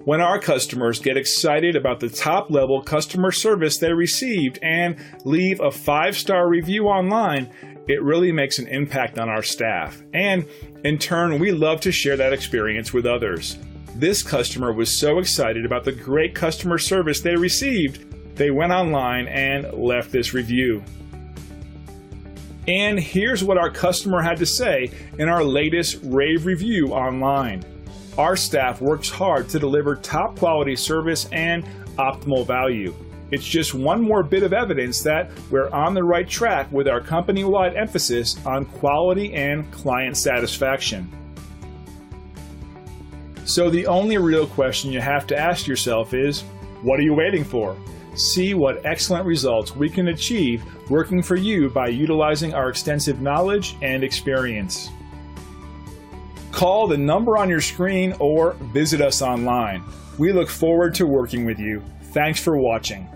When our customers get excited about the top-level customer service they received and leave a 5-star review online, it really makes an impact on our staff. And in turn, we love to share that experience with others. This customer was so excited about the great customer service they received, they went online and left this review. And here's what our customer had to say in our latest rave review online. Our staff works hard to deliver top quality service and optimal value. It's just one more bit of evidence that we're on the right track with our company-wide emphasis on quality and client satisfaction. So the only real question you have to ask yourself is, what are you waiting for? See what excellent results we can achieve working for you by utilizing our extensive knowledge and experience. Call the number on your screen or visit us online. We look forward to working with you. Thanks for watching.